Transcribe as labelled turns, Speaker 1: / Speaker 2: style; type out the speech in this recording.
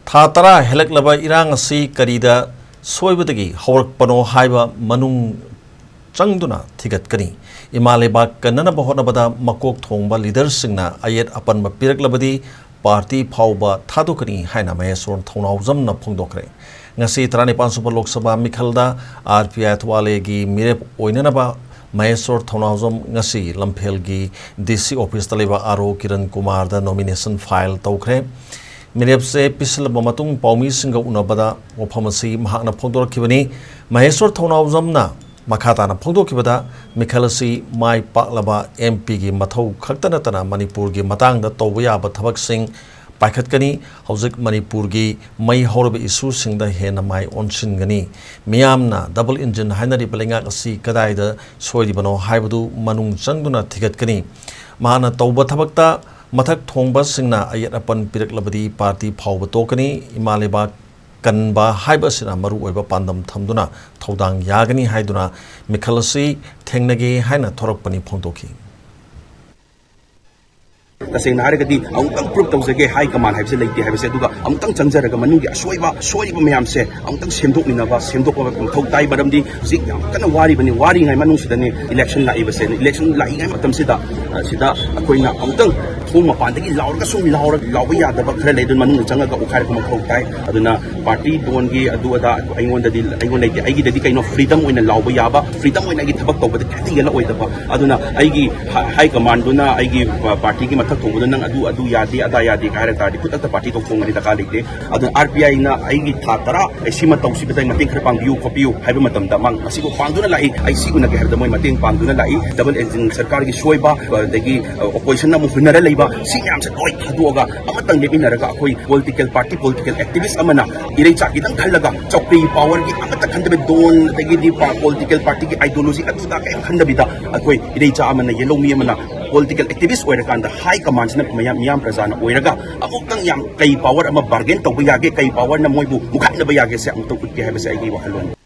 Speaker 1: Tha tara heleklaba irang asi karida soibadagi hawrakpano haiba manung changduna thigatkani ima leibak kannaba hotnabada makok thongba leaders singna ayet Apanba piraklabadi party faoba thadokkani haina Maheshwar Thounaojam na fongdokkhre ngasi 35 Super Lok Sabha mikhalda RPI Athawale gi meerep oina ba Maheshwar Thounaojam ngasi Imphal gi DC office taleba aro Kiran Kumar da nomination file tawkhre meerep se pislaba matung paumi singa unabada wafamasi mahakna phongdorakhibani Maheshwar Thounaojam na makhatana phongdokhibada mikhalasi mai paklaba MP gi mathau khaktanatana Manipur gi matangda tawba yaba thabak sing paikhatkani hojik Manipur gi mai horobe issue singda hena mai onsingani miyamna double engine hainari balenga asi kadaida soidibano haibadu manung changduna thigatkani mahana tawba thabakta mathak thongba singna ayat apan piraklabadi party faoba tokani imaleba kannaba haiba sina maru oiba pandam thamduna thodang yagani haiduna mikhalasi thengnage haina thorakpani phongdokhi
Speaker 2: tasengna haragadi amutang proof tawjage high command haibse leite haibse aduga amutang changjaraga manugi asoiba mayamse amutang semdokninaba semdokwa thau tai baramdi zik yam kana wari ngai manung sidane election laibase election lai ngai matam sida akoina amutang thum mapandagi laurga sum lawa yadaba khara leidun manung changaga ukhai kuma thau tai aduna party dongi adu ada aingon leite aigi dadi kaino freedom oina lawa yaba freedom oina gi thabak tawbada katigala oidaba aduna aigi high command duna aigi party gi thongbu nang adu yadi ada yadi kaira tadi putak ta party to thongani da kalite adu RPI na aigi thatara aisima tawsi betai mating khre pangbiu khopiu haiba matam da mang asigo pangduna lai aisi guna ge herda moi mating pangduna lai double engine sarkar gi soiba degi opposition na mu hunara leiba si yam se oi thaduga amatang lebinaraga akoi political activist amana irei cha gi dang khalaga chokri power gi amata khandabe don degi di political party gi ideology adu da kai khandabida akoi irei cha amana yellow mi amana political activist oirakanda high commands na miyam prajana oiraga amutang yam kai power ama bargain tawba yage kai power na moibu mukha na ba yage se amutang utke haibase aigi wahalon